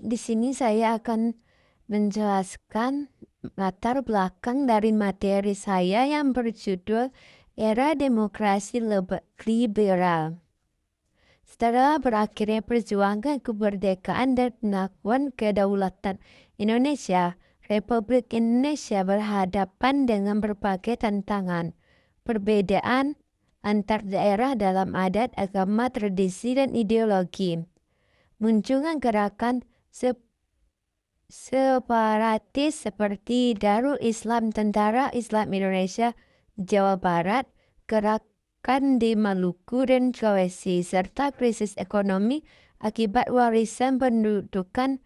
di sini saya akan menjelaskan latar belakang dari materi saya yang berjudul Era Demokrasi Liberal. Setelah berakhirnya perjuangan kemerdekaan dan pengakuan kedaulatan Indonesia, Republik Indonesia berhadapan dengan berbagai tantangan. Perbedaan antar daerah dalam adat, agama, tradisi, dan ideologi. Munculnya gerakan separatis seperti Darul Islam Tentara Islam Indonesia Jawa Barat, gerakan di Maluku dan Sulawesi, serta krisis ekonomi akibat warisan pendudukan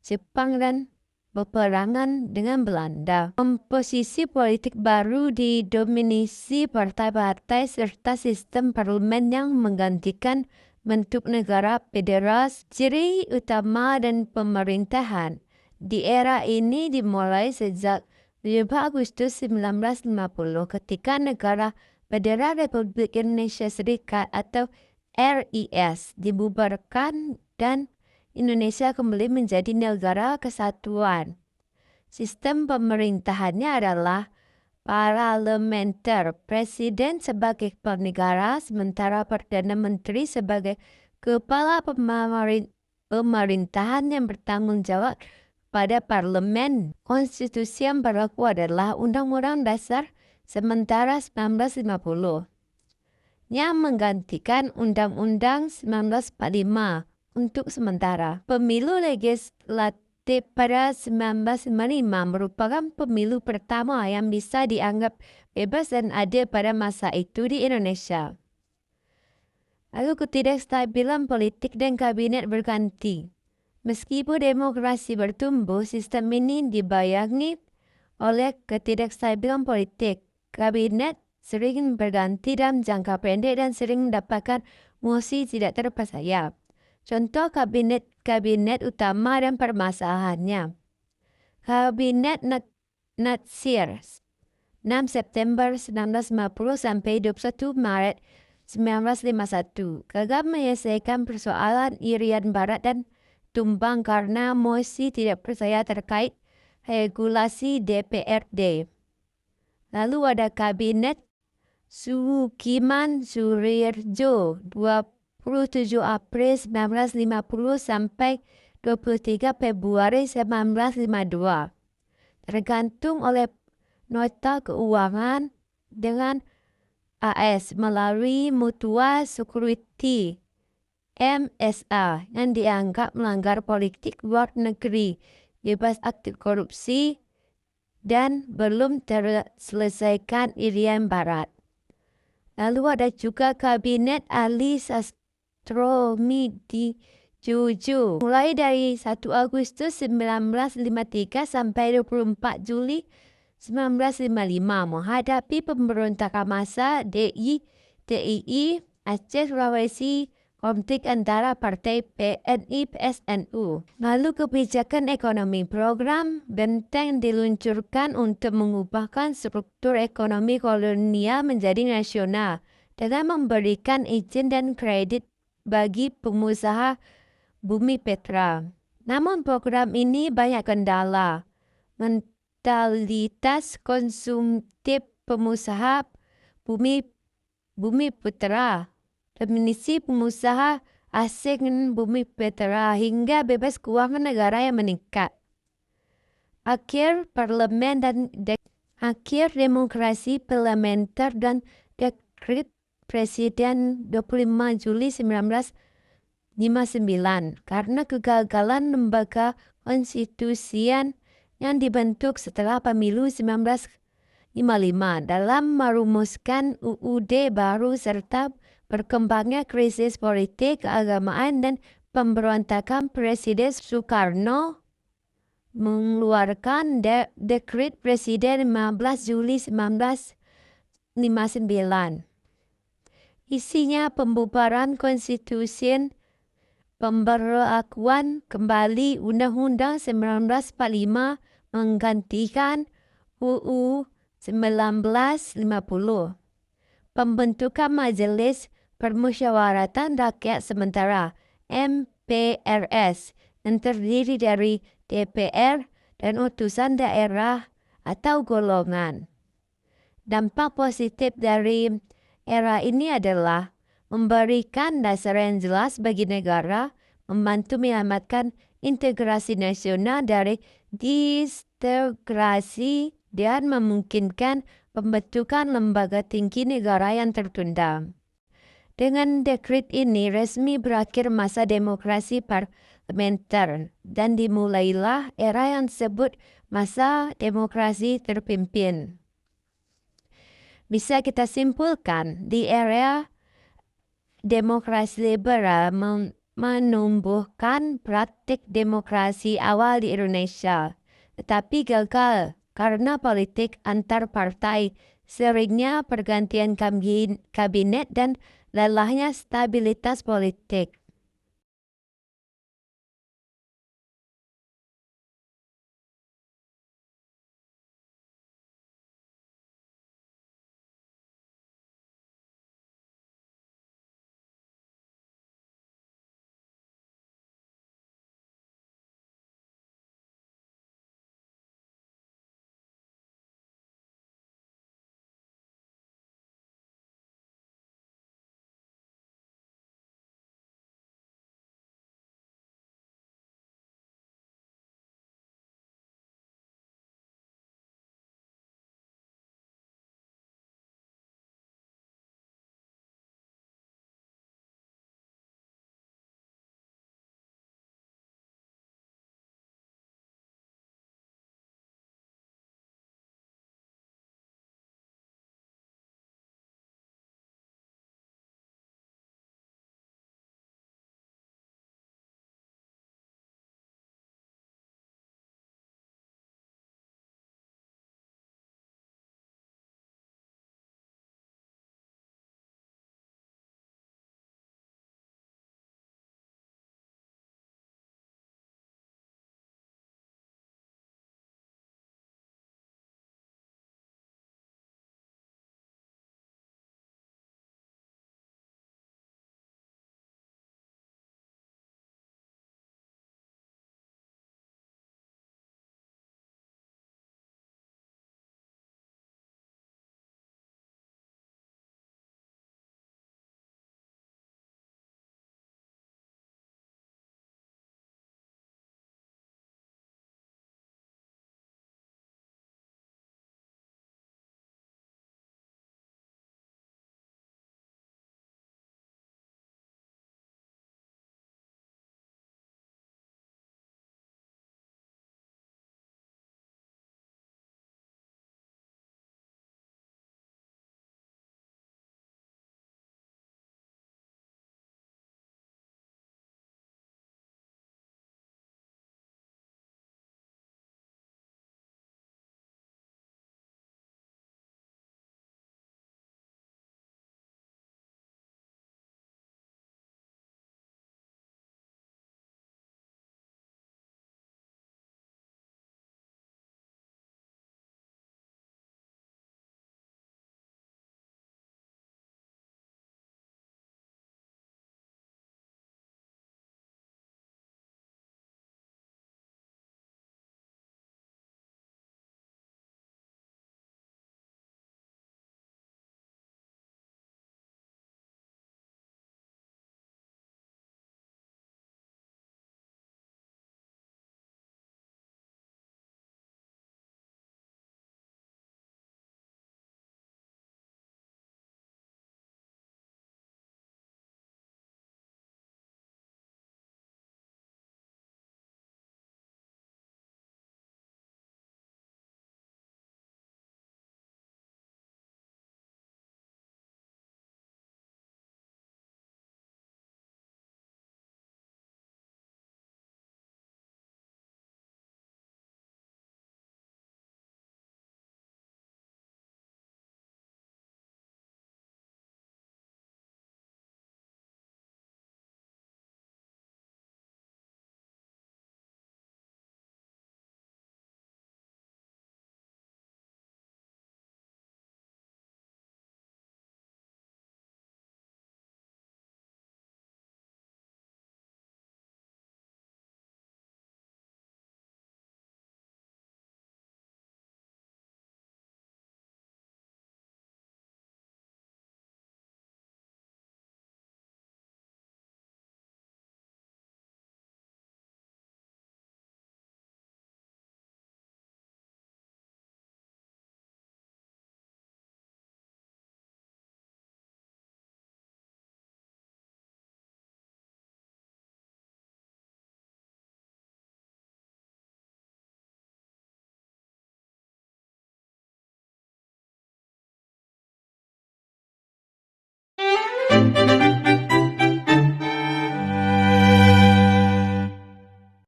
Jepang dan peperangan dengan Belanda. Komposisi politik baru didominasi partai-partai serta sistem parlemen yang menggantikan bentuk negara federal. Ciri utama dan pemerintahan di era ini dimulai sejak 5 Agustus 1950 ketika Negara Federal Republik Indonesia Serikat atau RIS dibubarkan dan Indonesia kembali menjadi negara kesatuan. Sistem pemerintahannya adalah parlementer, presiden sebagai kepala negara, sementara Perdana Menteri sebagai kepala pemerintahan yang bertanggung jawab pada parlemen. Konstitusi yang berlaku adalah Undang-Undang Dasar sementara 1950 yang menggantikan Undang-Undang 1945 untuk sementara. Pemilu legislatif pada 1955 merupakan pemilu pertama yang bisa dianggap bebas dan adil pada masa itu di Indonesia. Lalu ketidakstabilan politik dan kabinet berganti. Meskipun demokrasi bertumbuh, sistem ini dibayangi oleh ketidakstabilan politik. Kabinet sering berganti dalam jangka pendek dan sering mendapatkan mosi tidak terpercaya. Contoh kabinet utama dan permasalahannya. Kabinet Natsir 6 September 1950 sampai 21 Maret 1951 gagal menyelesaikan persoalan Irian Barat dan tumbang karena mosi tidak percaya terkait regulasi DPRD. Lalu ada Kabinet Sukiman Surirjo 27 April 1950 sampai 23 Februari 1952. Tergantung oleh nota keuangan dengan AS melalui Mutual Security MSA yang dianggap melanggar politik luar negeri, bebas aktif korupsi, dan belum terselesaikan Irian Barat. Lalu ada juga Kabinet Ali Sastromidi Juju mulai dari 1 Agustus 1953 sampai 24 Juli 1955 menghadapi pemberontakan massa DII Aceh Sulawesi, konflik antara partai PNI PSNU. Lalu kebijakan ekonomi, program Benteng diluncurkan untuk mengubahkan struktur ekonomi kolonial menjadi nasional dengan memberikan izin dan kredit bagi pengusaha bumi petra. Namun program ini banyak kendala. Mentalitas konsumtif pengusaha bumi putra, definisi pengusaha asing bumi putra hingga bebas keuangan negara yang meningkat. Akhir demokrasi parlementer dan dekret Presiden 25 Juli 1959 karena kegagalan lembaga konstitusian yang dibentuk setelah pemilu 1955 dalam merumuskan UUD baru serta berkembangnya krisis politik, keagamaan, dan pemberontakan. Presiden Soekarno mengeluarkan dekret Presiden 15 Juli 1959. Isinya pembubaran konstitusi, pemberlakuan kembali Undang-Undang 1945 menggantikan UU 1950, pembentukan Majelis Permusyawaratan Rakyat Sementara MPRS yang terdiri dari DPR dan utusan daerah atau golongan. Dampak positif dari era ini adalah memberikan dasar yang jelas bagi negara, membantu menyelamatkan integrasi nasional dari disintegrasi dan memungkinkan pembentukan lembaga tinggi negara yang tertunda. Dengan dekret ini resmi berakhir masa demokrasi parlementer dan dimulailah era yang disebut masa demokrasi terpimpin. Bisa kita simpulkan di era demokrasi liberal menumbuhkan praktik demokrasi awal di Indonesia, tetapi gagal karena politik antar partai, seringnya pergantian kabinet dan lelahnya stabilitas politik.